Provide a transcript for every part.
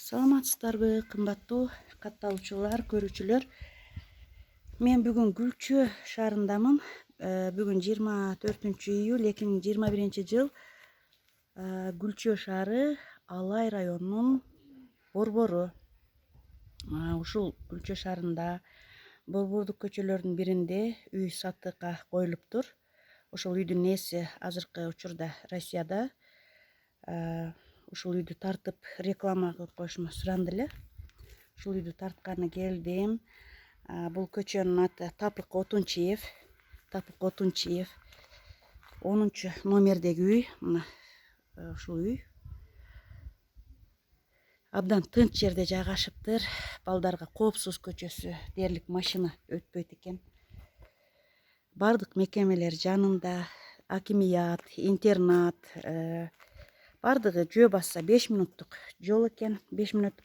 Саламатсыздарбы, кымбаттуу катталуучулар, көрүүчүлөр. Мен бүгүн Гүлчө шаарындамын. Бүгүн 24-июль 2021 жыл. Гүлчө шаары Алай районунун борбору. Ушул Гүлчө шаарында борбордук көчөлөрдүн биринде үй сатыкка коюлуптур. Ошол үйдүн ээси азыркы учурда Россияда. Ушул үйдү тартып реклама кылып коюшума суранды эле. Ушул үйдү тартканы келдим. Бул көчөнүн аты Тапык Отунчиев. 10-номердеги үй. Мына ушул үй. Абдан тынч жерде жайгашыптыр. Балдарга коопсуз көчөсү, дээрлик машина өтпөйт экен. Бардык мекемелер жанында, акимият, интернат, бардыгы жөө басса 5 минуттук жол экен. 5 минут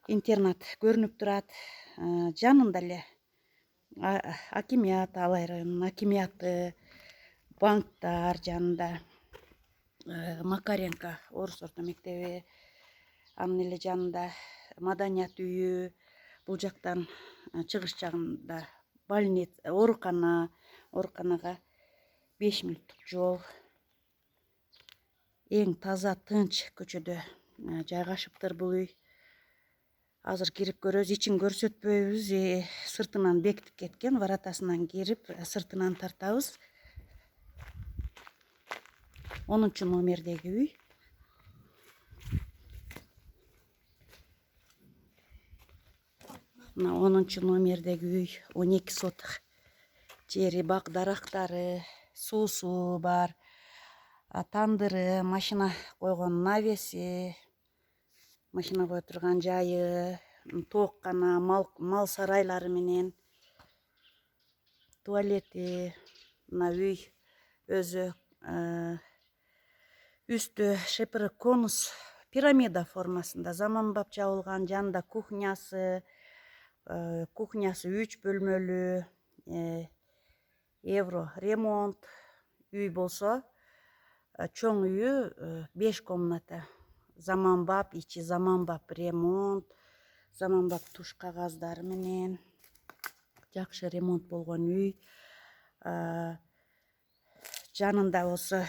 интернат көрүнүп турат. Жанында эле акимият, Алай районунун акимияты, банктар жанында, Макаренко орус орто мектеби, анын эле жанында маданият үйү, бул жактан чыгыш жагында больница, ооруканага 5 минуттук жол. Эң таза, тынч көчөдө жайгашыптыр бул үй. Азыр кирип көрөбүз, ичин көрсөтпөйбүз. Сыртынан бекитип кеткен, воротасынан кирип, сыртынан тартабыз. 10-номердеги үй. Мына 10-номердеги үй 12 соток жери, бак дарактары, суусу бар, тандыры, машина койгон навеси, машина кое турган жайы, тооккана, мал сарайлары менен, туалети. Мына үй өзү үстү шепыры конус пирамида формасында заманбап жабылган. Жанында кухнясы 3 бөлмөлүү, евро ремонт. Үй болсо чоң үйү 5 комната. Заманбап, ичи заманбап ремонт, заманбап туш кагаздары менен жакшы ремонт болгон үй. Жанында болсо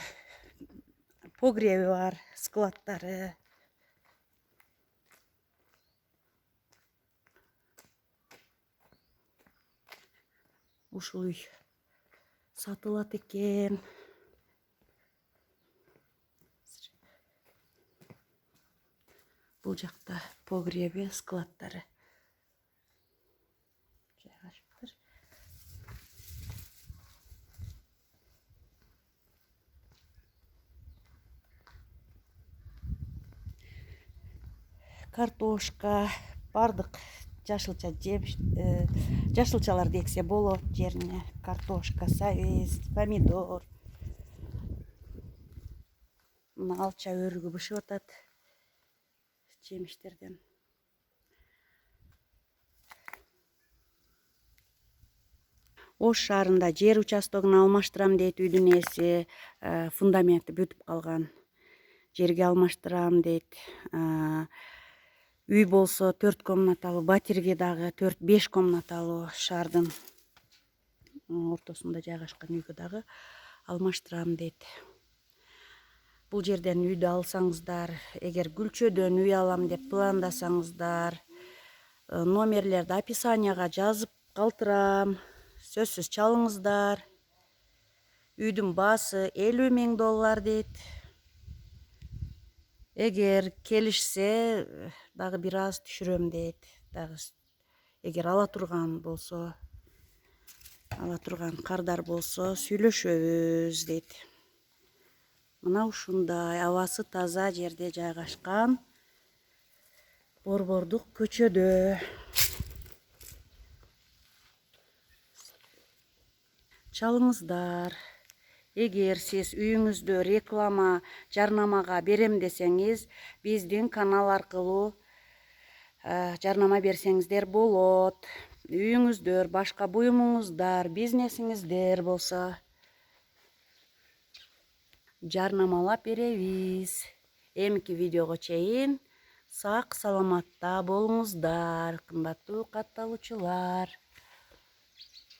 погреби бар, складдары. Ушул үй сатылат экен. Бул жакта погреби, складдары жайгашыптыр. Картошка, бардык жашылча жемиш, жашылчаларды эксе болот жерине. Картошка, сабиз, помидор. Мына алча өрүгү бышып атат жемиштерден. Ош шаарында жер участогун алмаштырам дейт үйдүн ээси. Фундаменти бүтүп калган. Жерге алмаштырам дейт. Үй болсо 4 комнаталуу, батирги дагы 4-5 комнаталуу шаардын ортосунда жайгашкан үйгө дагы алмаштырам дейт. Бул жерден үйдү алсаңыздар, эгер Гүлчөдөн үй алам деп пландасаңыздар, номерлерди описанияга жазып калтырам. Сөзсүз чалыңыздар. Үйдүн баасы $50.000 дейт. Эгер келишсе, дагы бир аз түшүрөм дейт. Дагы эгер ала турган болсо, ала турган кардар болсо сүйлөшөбүз дейт. Мына ушундай абасы таза жерде жайгашкан борбордук көчөдө. Чалыңыздар. Эгер сиз үйүңүздү реклама, жарнамага берем десеңиз, биздин канал аркылуу жарнама берсеңиздер болот. Үйүңүздөр, башка буюмуңуздар, бизнесиңиздер болсо жарнамалап беребиз. Эмки видеого чейин сак саламатта болуңуздар, кымбаттуу катталуучулар.